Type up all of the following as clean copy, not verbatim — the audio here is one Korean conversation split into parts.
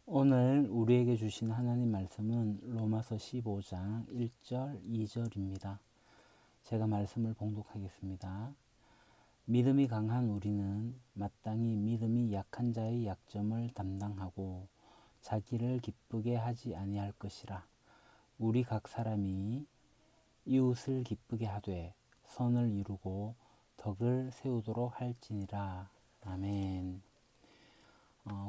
오늘 우리에게 주신 하나님 말씀은 로마서 15장 1절, 2절입니다. 제가 말씀을 봉독하겠습니다. 믿음이 강한 우리는 마땅히 믿음이 약한 자의 약점을 담당하고 자기를 기쁘게 하지 아니할 것이라. 우리 각 사람이 이웃을 기쁘게 하되 선을 이루고 덕을 세우도록 할지니라. 아멘.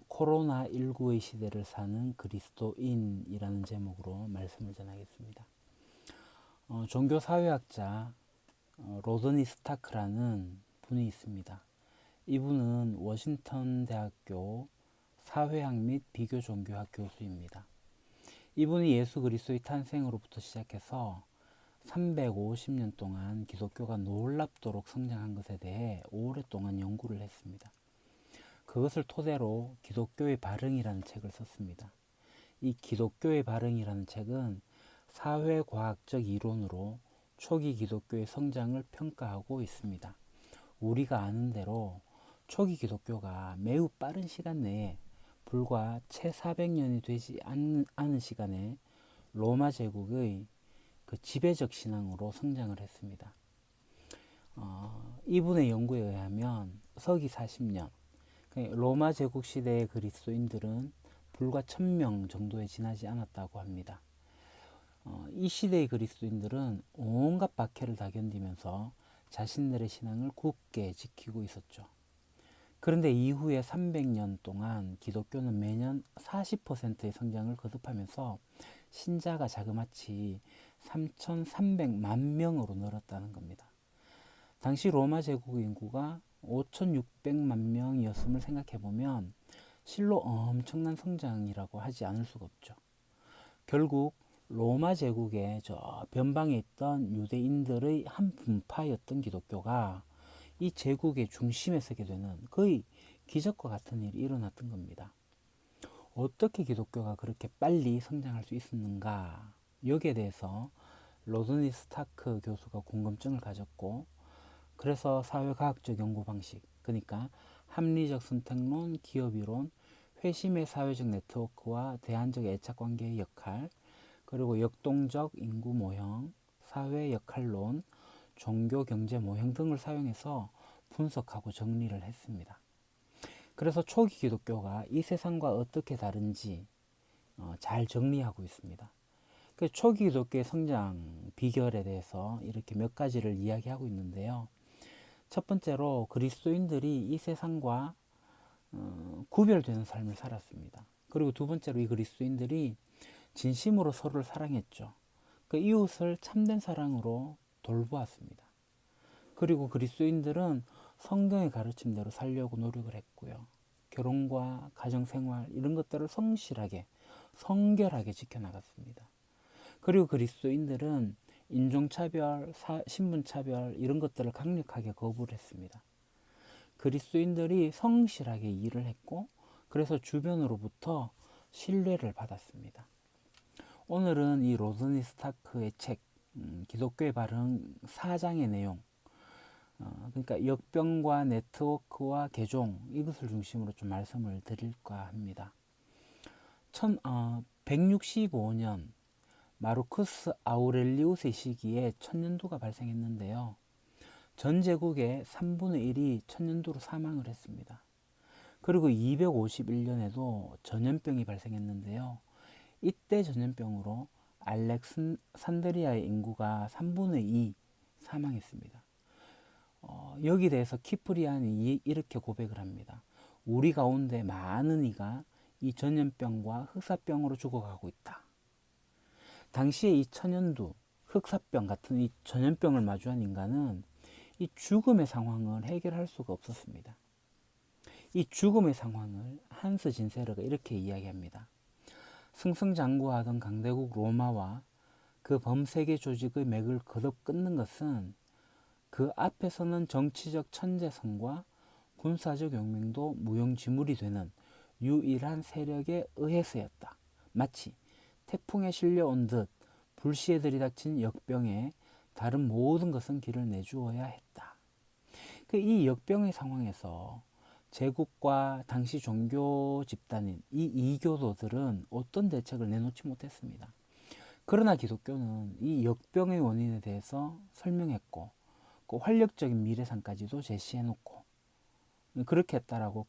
코로나19의 시대를 사는 그리스도인이라는 제목으로 말씀을 전하겠습니다. 종교사회학자 로드니 스타크라는 분이 있습니다. 이분은 워싱턴 대학교 사회학 및 비교종교학 교수입니다. 이분이 예수 그리스도의 탄생으로부터 시작해서 350년 동안 기독교가 놀랍도록 성장한 것에 대해 오랫동안 연구를 했습니다. 그것을 토대로 기독교의 발흥이라는 책을 썼습니다. 이 기독교의 발흥이라는 책은 사회과학적 이론으로 초기 기독교의 성장을 평가하고 있습니다. 우리가 아는 대로 초기 기독교가 매우 빠른 시간 내에 불과 채 400년이 되지 않은 시간에 로마 제국의 그 지배적 신앙으로 성장을 했습니다. 이분의 연구에 의하면 서기 40년, 로마 제국 시대의 그리스도인들은 불과 1000명 정도에 지나지 않았다고 합니다. 이 시대의 그리스도인들은 온갖 박해를 다 견디면서 자신들의 신앙을 굳게 지키고 있었죠. 그런데 이후에 300년 동안 기독교는 매년 40%의 성장을 거듭하면서 신자가 자그마치 3,300만 명으로 늘었다는 겁니다. 당시 로마 제국 인구가 5,600만 명이었음을 생각해보면 실로 엄청난 성장이라고 하지 않을 수가 없죠. 결국 로마 제국의 저 변방에 있던 유대인들의 한 분파였던 기독교가 이 제국의 중심에 서게 되는 거의 기적과 같은 일이 일어났던 겁니다. 어떻게 기독교가 그렇게 빨리 성장할 수 있었는가? 여기에 대해서 로드니 스타크 교수가 궁금증을 가졌고, 그래서 사회과학적 연구 방식, 그러니까 합리적 선택론, 기업이론, 회심의 사회적 네트워크와 대안적 애착관계의 역할, 그리고 역동적 인구 모형, 사회 역할론, 종교 경제 모형 등을 사용해서 분석하고 정리를 했습니다. 그래서 초기 기독교가 이 세상과 어떻게 다른지 잘 정리하고 있습니다. 그 초기 기독교의 성장 비결에 대해서 이렇게 몇 가지를 이야기하고 있는데요. 첫 번째로 그리스도인들이 이 세상과 구별되는 삶을 살았습니다. 그리고 두 번째로 이 그리스도인들이 진심으로 서로를 사랑했죠. 그 이웃을 참된 사랑으로 돌보았습니다. 그리고 그리스도인들은 성경의 가르침대로 살려고 노력을 했고요. 결혼과 가정생활 이런 것들을 성실하게 성결하게 지켜나갔습니다. 그리고 그리스도인들은 인종차별, 신분차별 이런 것들을 강력하게 거부를 했습니다. 그리스도인들이 성실하게 일을 했고 그래서 주변으로부터 신뢰를 받았습니다. 오늘은 이 로드니 스타크의 책 기독교의 발흥 4장의 내용, 그러니까 역병과 네트워크와 개종 이것을 중심으로 좀 말씀을 드릴까 합니다. 165년 마르쿠스 아우렐리우스의 시기에 천년두가 발생했는데요. 전 제국의 3분의 1이 천년두로 사망을 했습니다. 그리고 251년에도 전염병이 발생했는데요. 이때 전염병으로 알렉산드리아의 인구가 3분의 2 사망했습니다. 여기 대해서 키프리안이 이렇게 고백을 합니다. 우리 가운데 많은 이가 이 전염병과 흑사병으로 죽어가고 있다. 당시에 이 천연두, 흑사병 같은 이 전염병을 마주한 인간은 이 죽음의 상황을 해결할 수가 없었습니다. 이 죽음의 상황을 한스 진세르가 이렇게 이야기합니다. 승승장구하던 강대국 로마와 그 범세계 조직의 맥을 거듭 끊는 것은 그 앞에서는 정치적 천재성과 군사적 용맹도 무용지물이 되는 유일한 세력에 의해서였다. 마치 태풍에 실려온 듯 불시에 들이닥친 역병에 다른 모든 것은 길을 내주어야 했다. 이 역병의 상황에서 제국과 당시 종교 집단인 이 이교도들은 어떤 대책을 내놓지 못했습니다. 그러나 기독교는 이 역병의 원인에 대해서 설명했고 그 활력적인 미래상까지도 제시해놓고 그렇게 했다라고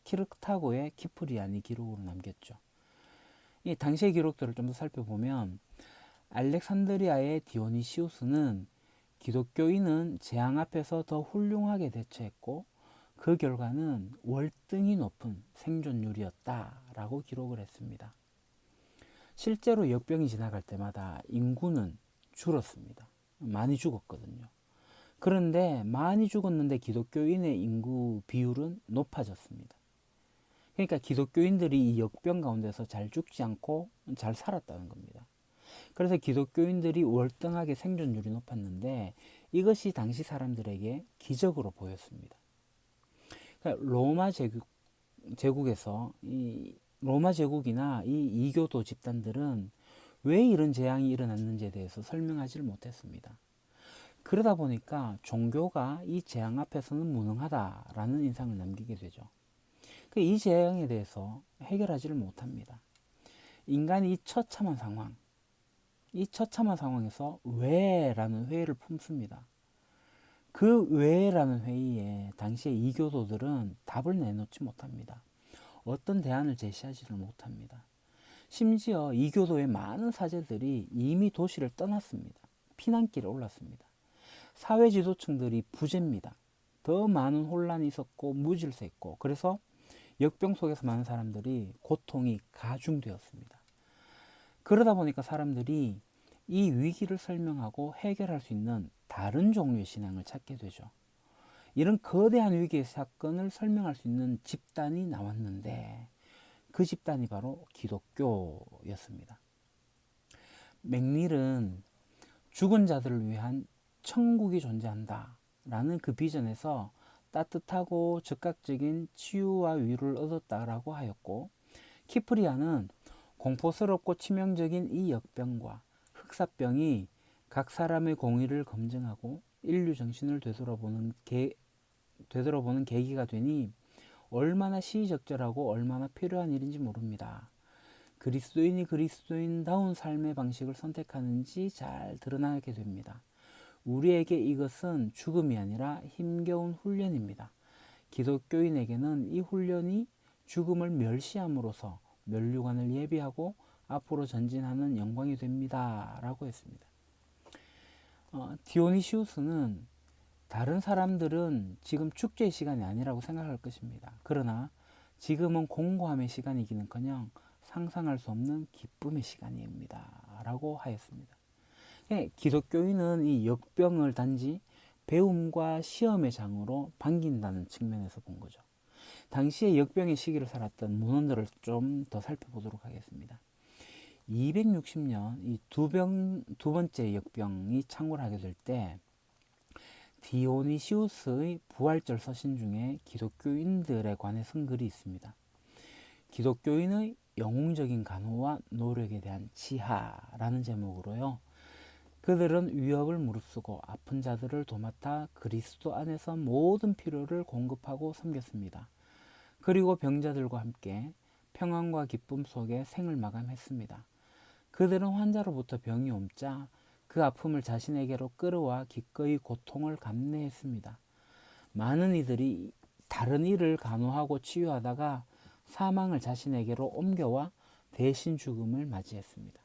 키르타고의 키프리안이 기록으로 남겼죠. 이 당시의 기록들을 좀 더 살펴보면 알렉산드리아의 디오니시우스는 기독교인은 재앙 앞에서 더 훌륭하게 대처했고 그 결과는 월등히 높은 생존율이었다라고 기록을 했습니다. 실제로 역병이 지나갈 때마다 인구는 줄었습니다. 많이 죽었거든요. 그런데 많이 죽었는데 기독교인의 인구 비율은 높아졌습니다. 그러니까 기독교인들이 이 역병 가운데서 잘 죽지 않고 잘 살았다는 겁니다. 그래서 기독교인들이 월등하게 생존율이 높았는데 이것이 당시 사람들에게 기적으로 보였습니다. 그러니까 제국에서 이 로마 제국이나 이 이교도 집단들은 왜 이런 재앙이 일어났는지에 대해서 설명하지를 못했습니다. 그러다 보니까 종교가 이 재앙 앞에서는 무능하다라는 인상을 남기게 되죠. 이 재앙에 대해서 해결하지를 못합니다. 인간이 이 처참한 상황에서 왜라는 회의를 품습니다. 그 왜라는 회의에 당시의 이교도들은 답을 내놓지 못합니다. 어떤 대안을 제시하지를 못합니다. 심지어 이교도의 많은 사제들이 이미 도시를 떠났습니다. 피난길에 올랐습니다. 사회 지도층들이 부재입니다. 더 많은 혼란이 있었고 무질서했고 그래서 역병 속에서 많은 사람들이 고통이 가중되었습니다. 그러다 보니까 사람들이 이 위기를 설명하고 해결할 수 있는 다른 종류의 신앙을 찾게 되죠. 이런 거대한 위기의 사건을 설명할 수 있는 집단이 나왔는데 그 집단이 바로 기독교였습니다. 맥닐은 죽은 자들을 위한 천국이 존재한다 라는 그 비전에서 따뜻하고 즉각적인 치유와 위로를 얻었다라고 하였고, 키프리아는 공포스럽고 치명적인 이 역병과 흑사병이 각 사람의 공의를 검증하고 인류 정신을 되돌아보는 계기가 되니 얼마나 시의적절하고 얼마나 필요한 일인지 모릅니다. 그리스도인이 그리스도인다운 삶의 방식을 선택하는지 잘 드러나게 됩니다. 우리에게 이것은 죽음이 아니라 힘겨운 훈련입니다. 기독교인에게는 이 훈련이 죽음을 멸시함으로써 면류관을 예비하고 앞으로 전진하는 영광이 됩니다. 라고 했습니다. 디오니시우스는 다른 사람들은 지금 축제의 시간이 아니라고 생각할 것입니다. 그러나 지금은 공고함의 시간이기는커녕 상상할 수 없는 기쁨의 시간입니다. 라고 하였습니다. 기독교인은 이 역병을 단지 배움과 시험의 장으로 반긴다는 측면에서 본 거죠. 당시에 역병의 시기를 살았던 문헌들을 좀 더 살펴보도록 하겠습니다. 260년 이 두 번째 역병이 창궐하게 될 때 디오니시우스의 부활절 서신 중에 기독교인들에 관해 쓴 글이 있습니다. 기독교인의 영웅적인 간호와 노력에 대한 지하라는 제목으로요. 그들은 위협을 무릅쓰고 아픈 자들을 도맡아 그리스도 안에서 모든 필요를 공급하고 섬겼습니다. 그리고 병자들과 함께 평안과 기쁨 속에 생을 마감했습니다. 그들은 환자로부터 병이 옮자 그 아픔을 자신에게로 끌어와 기꺼이 고통을 감내했습니다. 많은 이들이 다른 이를 간호하고 치유하다가 사망을 자신에게로 옮겨와 대신 죽음을 맞이했습니다.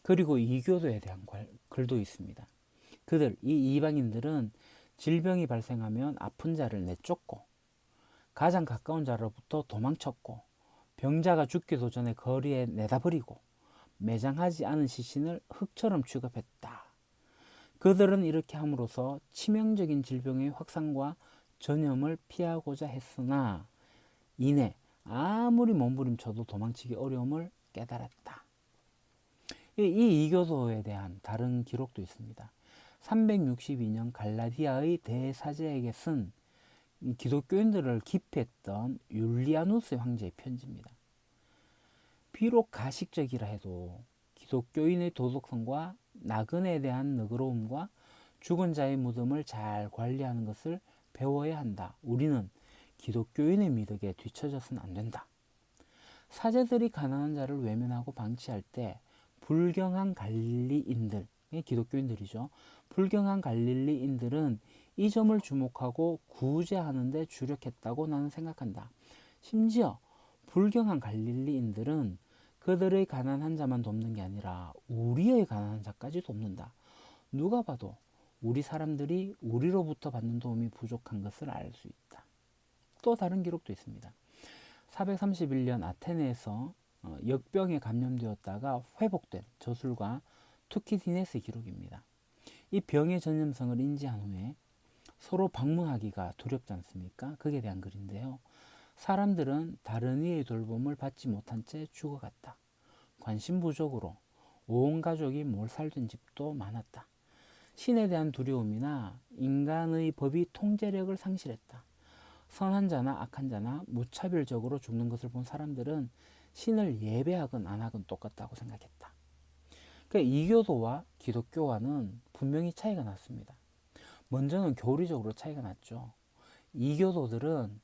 그리고 이교도에 대한 글도 있습니다. 이 이방인들은 질병이 발생하면 아픈 자를 내쫓고 가장 가까운 자로부터 도망쳤고 병자가 죽기도 전에 거리에 내다버리고 매장하지 않은 시신을 흙처럼 취급했다. 그들은 이렇게 함으로써 치명적인 질병의 확산과 전염을 피하고자 했으나 이내 아무리 몸부림쳐도 도망치기 어려움을 깨달았다. 이 이교도에 대한 다른 기록도 있습니다. 362년 갈라디아의 대사제에게 쓴 기독교인들을 기피했던 율리아누스 황제의 편지입니다. 비록 가식적이라 해도 기독교인의 도덕성과 나그네에 대한 너그러움과 죽은 자의 무덤을 잘 관리하는 것을 배워야 한다. 우리는 기독교인의 미덕에 뒤처져서는 안 된다. 사제들이 가난한 자를 외면하고 방치할 때 불경한 갈릴리인들, 기독교인들이죠. 불경한 갈릴리인들은 이 점을 주목하고 구제하는 데 주력했다고 나는 생각한다. 심지어 불경한 갈릴리인들은 그들의 가난한 자만 돕는 게 아니라 우리의 가난한 자까지 돕는다. 누가 봐도 우리 사람들이 우리로부터 받는 도움이 부족한 것을 알 수 있다. 또 다른 기록도 있습니다. 431년 아테네에서 역병에 감염되었다가 회복된 저술가 투키디네스의 기록입니다. 이 병의 전염성을 인지한 후에 서로 방문하기가 두렵지 않습니까? 그에 대한 글인데요. 사람들은 다른 이의 돌봄을 받지 못한 채 죽어갔다. 관심 부족으로 온 가족이 몰살된 집도 많았다. 신에 대한 두려움이나 인간의 법이 통제력을 상실했다. 선한 자나 악한 자나 무차별적으로 죽는 것을 본 사람들은 신을 예배하건 안 하건 똑같다고 생각했다. 그러니까 이교도와 기독교와는 분명히 차이가 났습니다. 먼저는 교리적으로 차이가 났죠. 이교도들은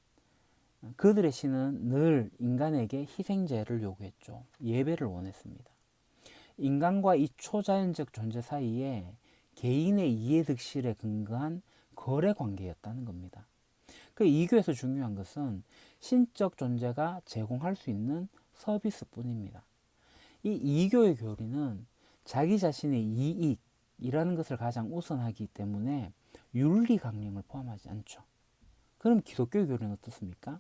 그들의 신은 늘 인간에게 희생제를 요구했죠. 예배를 원했습니다. 인간과 이 초자연적 존재 사이에 개인의 이해득실에 근거한 거래 관계였다는 겁니다. 그 이교에서 중요한 것은 신적 존재가 제공할 수 있는 서비스뿐입니다. 이 이교의 교리는 자기 자신의 이익이라는 것을 가장 우선하기 때문에 윤리 강령을 포함하지 않죠. 그럼 기독교의 교리는 어떻습니까?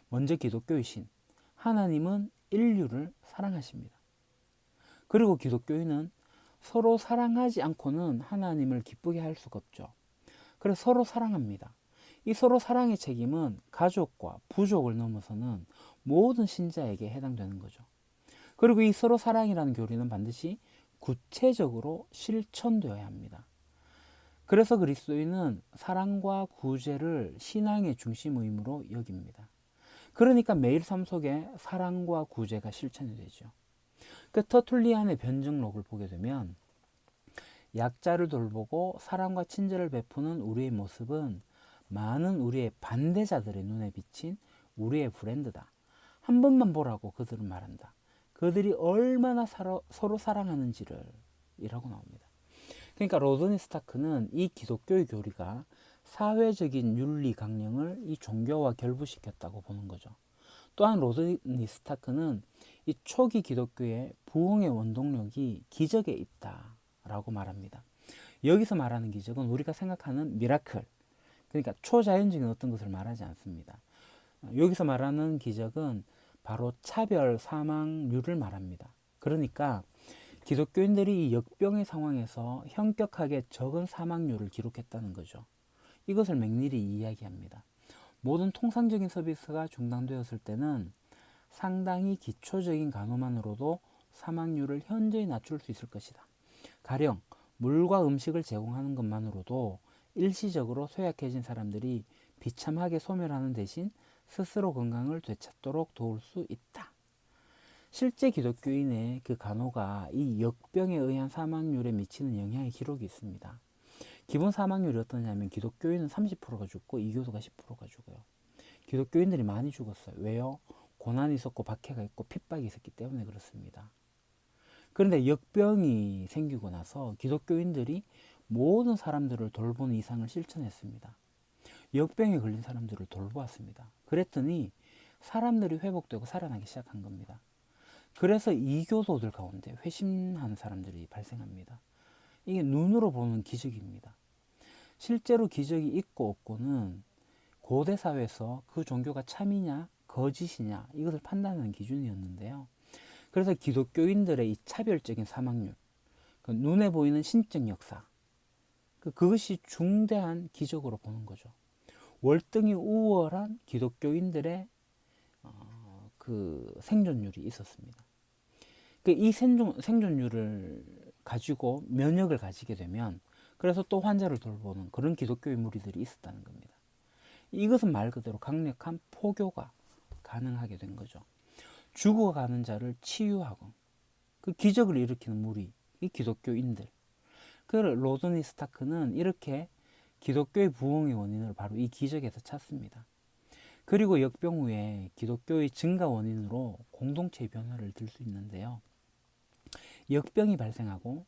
먼저 기독교의 신, 하나님은 인류를 사랑하십니다. 그리고 기독교인은 서로 사랑하지 않고는 하나님을 기쁘게 할 수가 없죠. 그래서 서로 사랑합니다. 이 서로 사랑의 책임은 가족과 부족을 넘어서는 모든 신자에게 해당되는 거죠. 그리고 이 서로 사랑이라는 교리는 반드시 구체적으로 실천되어야 합니다. 그래서 그리스도인은 사랑과 구제를 신앙의 중심 의무로 여깁니다. 그러니까 매일 삶 속에 사랑과 구제가 실천이 되죠. 그 터툴리안의 변증록을 보게 되면 약자를 돌보고 사랑과 친절을 베푸는 우리의 모습은 많은 우리의 반대자들의 눈에 비친 우리의 브랜드다. 한 번만 보라고 그들은 말한다. 그들이 얼마나 서로 사랑하는지를 이라고 나옵니다. 그러니까 로드니 스타크는 이 기독교의 교리가 사회적인 윤리 강령을 이 종교와 결부시켰다고 보는 거죠. 또한 로드니 스타크는 이 초기 기독교의 부흥의 원동력이 기적에 있다라고 말합니다. 여기서 말하는 기적은 우리가 생각하는 미라클, 그러니까 초자연적인 어떤 것을 말하지 않습니다. 여기서 말하는 기적은 바로 차별 사망률을 말합니다. 그러니까 기독교인들이 이 역병의 상황에서 현격하게 적은 사망률을 기록했다는 거죠. 이것을 맥닐이 이야기합니다. 모든 통상적인 서비스가 중단되었을 때는 상당히 기초적인 간호만으로도 사망률을 현저히 낮출 수 있을 것이다. 가령 물과 음식을 제공하는 것만으로도 일시적으로 쇠약해진 사람들이 비참하게 소멸하는 대신 스스로 건강을 되찾도록 도울 수 있다. 실제 기독교인의 그 간호가 이 역병에 의한 사망률에 미치는 영향의 기록이 있습니다. 기본 사망률이 어떠냐면 기독교인은 30%가 죽고 이교도가 10%가 죽어요. 기독교인들이 많이 죽었어요. 왜요? 고난이 있었고 박해가 있고 핍박이 있었기 때문에 그렇습니다. 그런데 역병이 생기고 나서 기독교인들이 모든 사람들을 돌보는 이상을 실천했습니다. 역병에 걸린 사람들을 돌보았습니다. 그랬더니 사람들이 회복되고 살아나기 시작한 겁니다. 그래서 이교도들 가운데 회심하는 사람들이 발생합니다. 이게 눈으로 보는 기적입니다. 실제로 기적이 있고 없고는 고대 사회에서 그 종교가 참이냐 거짓이냐 이것을 판단하는 기준이었는데요. 그래서 기독교인들의 이 차별적인 사망률, 그 눈에 보이는 신적 역사, 그것이 중대한 기적으로 보는 거죠. 월등히 우월한 기독교인들의 그 생존율이 있었습니다. 이 생존율을 가지고 면역을 가지게 되면 그래서 또 환자를 돌보는 그런 기독교의 무리들이 있었다는 겁니다. 이것은 말 그대로 강력한 포교가 가능하게 된 거죠. 죽어가는 자를 치유하고 그 기적을 일으키는 무리, 이 기독교인들. 그 로드니 스타크는 이렇게 기독교의 부흥의 원인을 바로 이 기적에서 찾습니다. 그리고 역병 후에 기독교의 증가 원인으로 공동체의 변화를 들 수 있는데요. 역병이 발생하고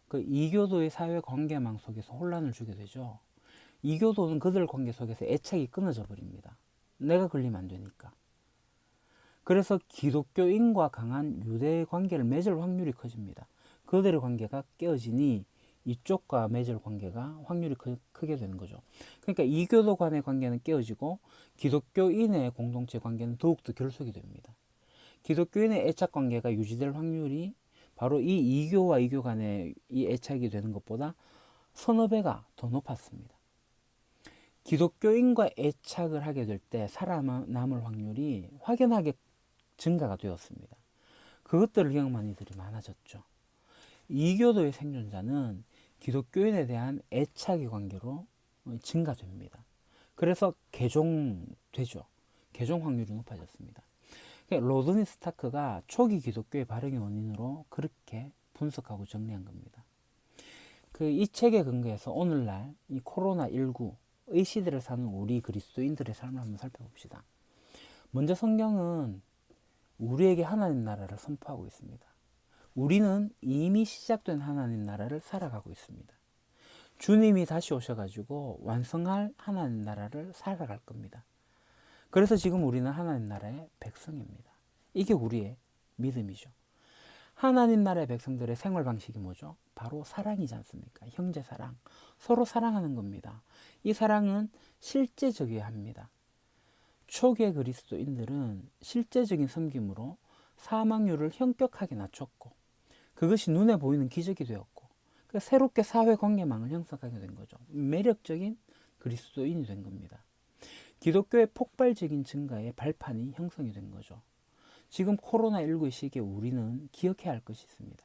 그 이교도의 사회 관계망 속에서 혼란을 주게 되죠. 이교도는 그들 관계 속에서 애착이 끊어져 버립니다. 내가 걸리면 안 되니까. 그래서 기독교인과 강한 유대 관계를 맺을 확률이 커집니다. 그들의 관계가 깨어지니 이쪽과 맺을 관계가 확률이 크게 되는 거죠. 그러니까 이교도 간의 관계는 깨어지고 기독교인의 공동체 관계는 더욱더 결속이 됩니다. 기독교인의 애착 관계가 유지될 확률이 바로 이 이교와 이교 간의 이 애착이 되는 것보다 서너 배가 더 높았습니다. 기독교인과 애착을 하게 될 때 살아남을 확률이 확연하게 증가가 되었습니다. 그것들을 경험한 이들이 많아졌죠. 이교도의 생존자는 기독교인에 대한 애착의 관계로 증가됩니다. 그래서 개종되죠. 개종 확률이 높아졌습니다. 로드니 스타크가 초기 기독교의 발흥의 원인으로 그렇게 분석하고 정리한 겁니다. 이 책에 근거해서 오늘날 이 코로나19의 시대를 사는 우리 그리스도인들의 삶을 한번 살펴봅시다. 먼저 성경은 우리에게 하나님 나라를 선포하고 있습니다. 우리는 이미 시작된 하나님 나라를 살아가고 있습니다. 주님이 다시 오셔가지고 완성할 하나님 나라를 살아갈 겁니다. 그래서 지금 우리는 하나님 나라의 백성입니다. 이게 우리의 믿음이죠. 하나님 나라의 백성들의 생활 방식이 뭐죠? 바로 사랑이지 않습니까? 형제 사랑, 서로 사랑하는 겁니다. 이 사랑은 실제적이어야 합니다. 초기의 그리스도인들은 실제적인 섬김으로 사망률을 현격하게 낮췄고 그것이 눈에 보이는 기적이 되었고 새롭게 사회관계망을 형성하게 된 거죠. 매력적인 그리스도인이 된 겁니다. 기독교의 폭발적인 증가의 발판이 형성이 된 거죠. 지금 코로나19의 시기에 우리는 기억해야 할 것이 있습니다.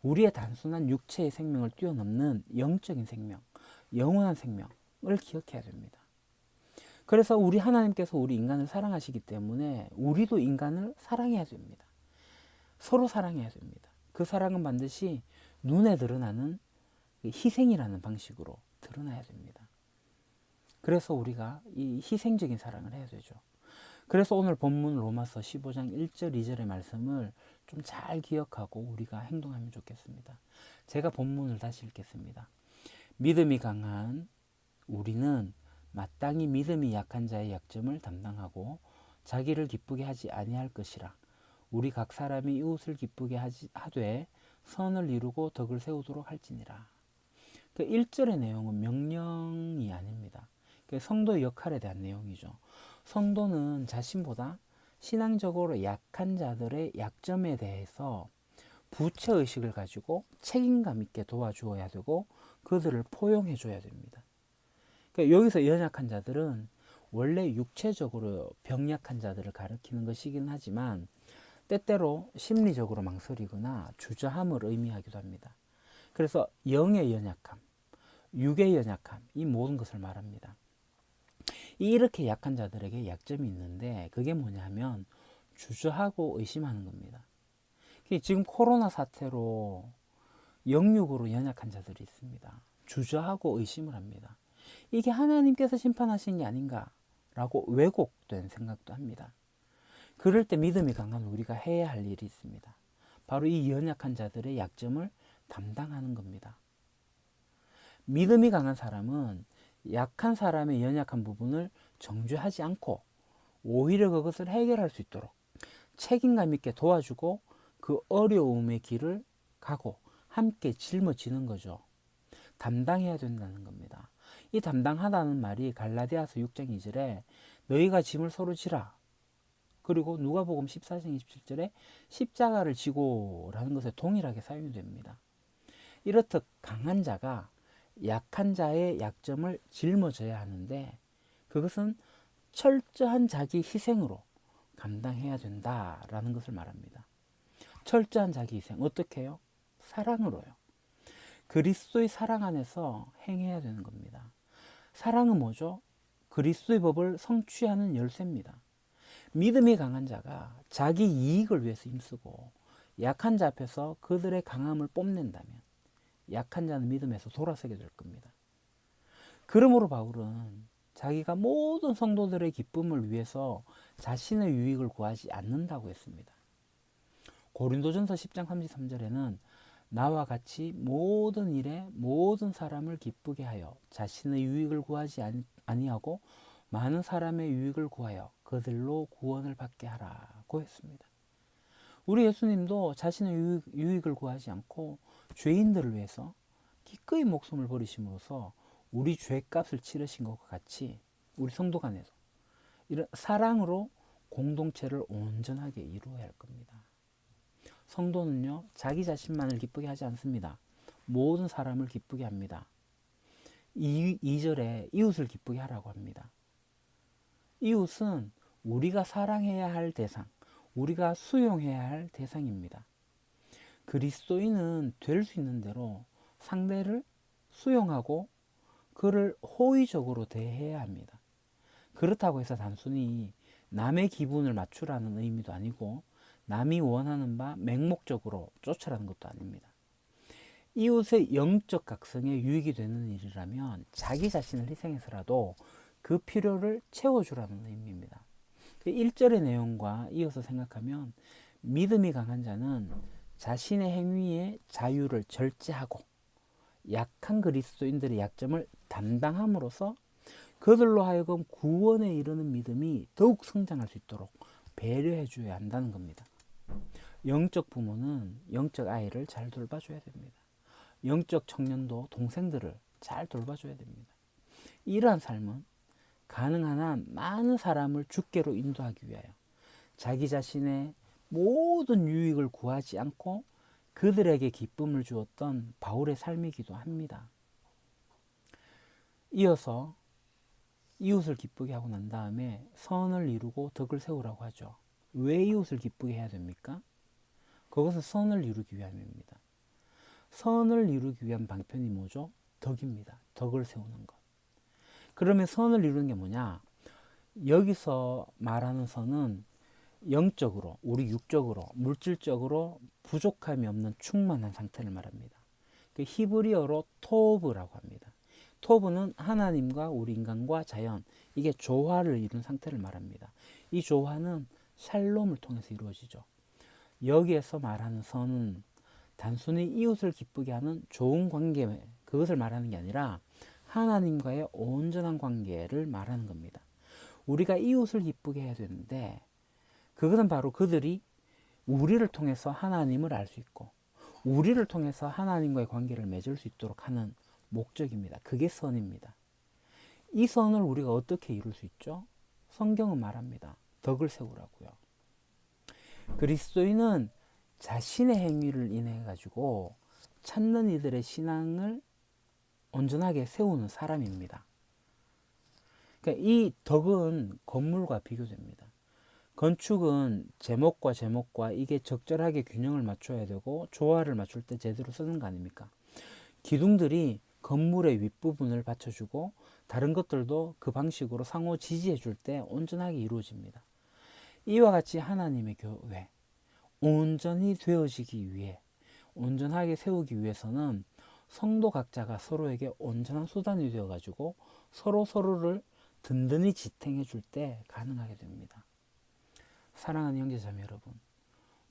우리의 단순한 육체의 생명을 뛰어넘는 영적인 생명, 영원한 생명을 기억해야 됩니다. 그래서 우리 하나님께서 우리 인간을 사랑하시기 때문에 우리도 인간을 사랑해야 됩니다. 서로 사랑해야 됩니다. 그 사랑은 반드시 눈에 드러나는 희생이라는 방식으로 드러나야 됩니다. 그래서 우리가 이 희생적인 사랑을 해야 되죠. 그래서 오늘 본문 로마서 15장 1절 2절의 말씀을 좀 잘 기억하고 우리가 행동하면 좋겠습니다. 제가 본문을 다시 읽겠습니다. 믿음이 강한 우리는 마땅히 믿음이 약한 자의 약점을 담당하고 자기를 기쁘게 하지 아니할 것이라. 우리 각 사람이 이웃을 기쁘게 하되 선을 이루고 덕을 세우도록 할지니라. 1절의 내용은 명령이 아닙니다. 성도의 역할에 대한 내용이죠. 성도는 자신보다 신앙적으로 약한 자들의 약점에 대해서 부채의식을 가지고 책임감 있게 도와주어야 되고 그들을 포용해 줘야 됩니다. 여기서 연약한 자들은 원래 육체적으로 병약한 자들을 가리키는 것이긴 하지만 때때로 심리적으로 망설이거나 주저함을 의미하기도 합니다. 그래서 영의 연약함, 육의 연약함, 이 모든 것을 말합니다. 이렇게 약한 자들에게 약점이 있는데 그게 뭐냐면 주저하고 의심하는 겁니다. 지금 코로나 사태로 영육으로 연약한 자들이 있습니다. 주저하고 의심을 합니다. 이게 하나님께서 심판하신 게 아닌가라고 왜곡된 생각도 합니다. 그럴 때 믿음이 강한 우리가 해야 할 일이 있습니다. 바로 이 연약한 자들의 약점을 담당하는 겁니다. 믿음이 강한 사람은 약한 사람의 연약한 부분을 정죄하지 않고 오히려 그것을 해결할 수 있도록 책임감 있게 도와주고 그 어려움의 길을 가고 함께 짊어지는 거죠. 담당해야 된다는 겁니다. 이 담당하다는 말이 갈라디아서 6장 2절에 너희가 짐을 서로 지라. 그리고 누가복음 14장 27절에 십자가를 지고라는 것에 동일하게 사용이 됩니다. 이렇듯 강한 자가 약한 자의 약점을 짊어져야 하는데 그것은 철저한 자기 희생으로 감당해야 된다라는 것을 말합니다. 철저한 자기 희생 어떻게 해요? 사랑으로요. 그리스도의 사랑 안에서 행해야 되는 겁니다. 사랑은 뭐죠? 그리스도의 법을 성취하는 열쇠입니다. 믿음이 강한 자가 자기 이익을 위해서 힘쓰고 약한 자 앞에서 그들의 강함을 뽐낸다면 약한 자는 믿음에서 돌아서게 될 겁니다. 그러므로 바울은 자기가 모든 성도들의 기쁨을 위해서 자신의 유익을 구하지 않는다고 했습니다. 고린도전서 10장 33절에는 나와 같이 모든 일에 모든 사람을 기쁘게 하여 자신의 유익을 구하지 아니하고 많은 사람의 유익을 구하여 그들로 구원을 받게 하라고 했습니다. 우리 예수님도 자신의 유익을 구하지 않고 죄인들을 위해서 기꺼이 목숨을 버리심으로써 우리 죄값을 치르신 것과 같이 우리 성도 간에서 이런 사랑으로 공동체를 온전하게 이루어야 할 겁니다. 성도는요, 자기 자신만을 기쁘게 하지 않습니다. 모든 사람을 기쁘게 합니다. 2절에 이웃을 기쁘게 하라고 합니다. 이웃은 우리가 사랑해야 할 대상, 우리가 수용해야 할 대상입니다. 그리스도인은 될 수 있는 대로 상대를 수용하고 그를 호의적으로 대해야 합니다. 그렇다고 해서 단순히 남의 기분을 맞추라는 의미도 아니고 남이 원하는 바 맹목적으로 쫓으라는 것도 아닙니다. 이웃의 영적 각성에 유익이 되는 일이라면 자기 자신을 희생해서라도 그 필요를 채워주라는 의미입니다. 1절의 내용과 이어서 생각하면 믿음이 강한 자는 자신의 행위의 자유를 절제하고 약한 그리스도인들의 약점을 담당함으로써 그들로 하여금 구원에 이르는 믿음이 더욱 성장할 수 있도록 배려해 줘야 한다는 겁니다. 영적 부모는 영적 아이를 잘 돌봐줘야 됩니다. 영적 청년도 동생들을 잘 돌봐줘야 됩니다. 이러한 삶은 가능한 한 많은 사람을 주께로 인도하기 위하여 자기 자신의 모든 유익을 구하지 않고 그들에게 기쁨을 주었던 바울의 삶이기도 합니다. 이어서 이웃을 기쁘게 하고 난 다음에 선을 이루고 덕을 세우라고 하죠. 왜 이웃을 기쁘게 해야 됩니까? 그것은 선을 이루기 위함입니다. 선을 이루기 위한 방편이 뭐죠? 덕입니다. 덕을 세우는 것. 그러면 선을 이루는 게 뭐냐? 여기서 말하는 선은 영적으로, 우리 육적으로, 물질적으로 부족함이 없는 충만한 상태를 말합니다. 그 히브리어로 토브라고 합니다. 토브는 하나님과 우리 인간과 자연, 이게 조화를 이룬 상태를 말합니다. 이 조화는 샬롬을 통해서 이루어지죠. 여기에서 말하는 선은 단순히 이웃을 기쁘게 하는 좋은 관계, 그것을 말하는 게 아니라 하나님과의 온전한 관계를 말하는 겁니다. 우리가 이웃을 기쁘게 해야 되는데 그것은 바로 그들이 우리를 통해서 하나님을 알 수 있고 우리를 통해서 하나님과의 관계를 맺을 수 있도록 하는 목적입니다. 그게 선입니다. 이 선을 우리가 어떻게 이룰 수 있죠? 성경은 말합니다. 덕을 세우라고요. 그리스도인은 자신의 행위를 인해 가지고 찾는 이들의 신앙을 온전하게 세우는 사람입니다. 그러니까 이 덕은 건물과 비교됩니다. 건축은 제목과 이게 적절하게 균형을 맞춰야 되고 조화를 맞출 때 제대로 쓰는 거 아닙니까? 기둥들이 건물의 윗부분을 받쳐주고 다른 것들도 그 방식으로 상호 지지해 줄 때 온전하게 이루어집니다. 이와 같이 하나님의 교회 온전히 되어지기 위해 온전하게 세우기 위해서는 성도 각자가 서로에게 온전한 수단이 되어 가지고 서로를 든든히 지탱해 줄 때 가능하게 됩니다. 사랑하는 형제자매 여러분,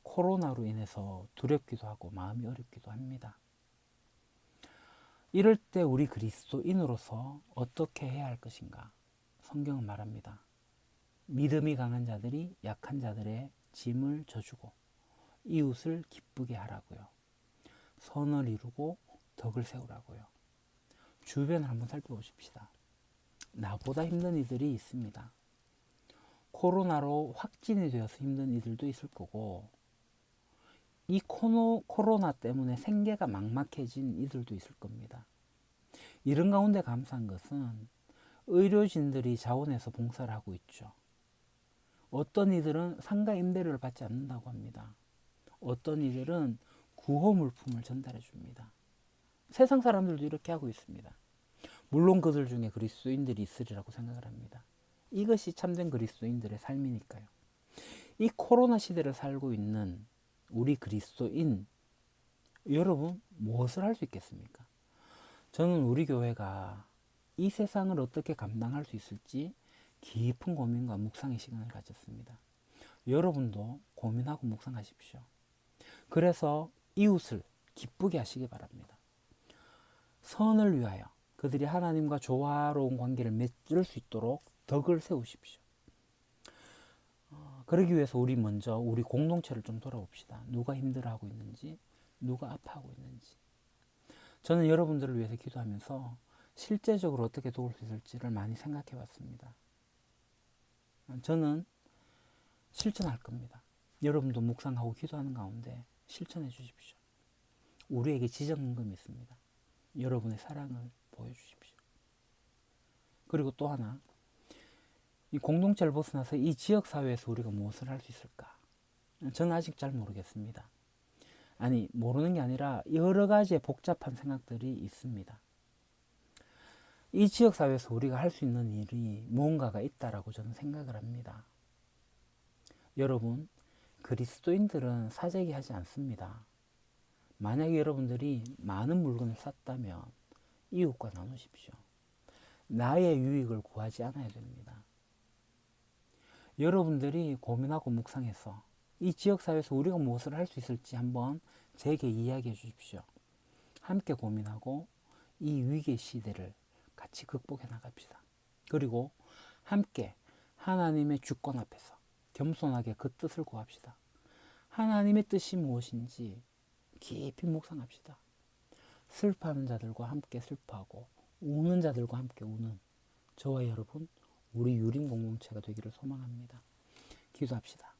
코로나로 인해서 두렵기도 하고 마음이 어렵기도 합니다. 이럴 때 우리 그리스도인으로서 어떻게 해야 할 것인가? 성경은 말합니다. 믿음이 강한 자들이 약한 자들의 짐을 져주고 이웃을 기쁘게 하라고요. 선을 이루고 덕을 세우라고요. 주변을 한번 살펴보십시다. 나보다 힘든 이들이 있습니다. 코로나로 확진이 되어서 힘든 이들도 있을 거고 이 코로나 때문에 생계가 막막해진 이들도 있을 겁니다. 이런 가운데 감사한 것은 의료진들이 자원해서 봉사를 하고 있죠. 어떤 이들은 상가 임대료를 받지 않는다고 합니다. 어떤 이들은 구호 물품을 전달해 줍니다. 세상 사람들도 이렇게 하고 있습니다. 물론 그들 중에 그리스도인들이 있으리라고 생각을 합니다. 이것이 참된 그리스도인들의 삶이니까요. 이 코로나 시대를 살고 있는 우리 그리스도인 여러분 무엇을 할 수 있겠습니까? 저는 우리 교회가 이 세상을 어떻게 감당할 수 있을지 깊은 고민과 묵상의 시간을 가졌습니다. 여러분도 고민하고 묵상하십시오. 그래서 이웃을 기쁘게 하시기 바랍니다. 선을 위하여 그들이 하나님과 조화로운 관계를 맺을 수 있도록 덕을 세우십시오. 그러기 위해서 우리 먼저 우리 공동체를 좀 돌아봅시다. 누가 힘들어하고 있는지, 누가 아파하고 있는지. 저는 여러분들을 위해서 기도하면서 실제적으로 어떻게 도울 수 있을지를 많이 생각해 봤습니다. 저는 실천할 겁니다. 여러분도 묵상하고 기도하는 가운데 실천해 주십시오. 우리에게 지정금이 있습니다. 여러분의 사랑을 보여주십시오. 그리고 또 하나, 이 공동체를 벗어나서 이 지역사회에서 우리가 무엇을 할 수 있을까? 저는 아직 잘 모르겠습니다. 아니, 모르는 게 아니라 여러 가지의 복잡한 생각들이 있습니다. 이 지역사회에서 우리가 할 수 있는 일이 무언가가 있다라고 저는 생각을 합니다. 여러분, 그리스도인들은 사재기 하지 않습니다. 만약에 여러분들이 많은 물건을 샀다면 이웃과 나누십시오. 나의 유익을 구하지 않아야 됩니다. 여러분들이 고민하고 묵상해서 이 지역사회에서 우리가 무엇을 할 수 있을지 한번 제게 이야기해 주십시오. 함께 고민하고 이 위기의 시대를 같이 극복해 나갑시다. 그리고 함께 하나님의 주권 앞에서 겸손하게 그 뜻을 구합시다. 하나님의 뜻이 무엇인지 깊이 묵상합시다. 슬퍼하는 자들과 함께 슬퍼하고 우는 자들과 함께 우는 저와 여러분, 우리 유림 공동체가 되기를 소망합니다. 기도합시다.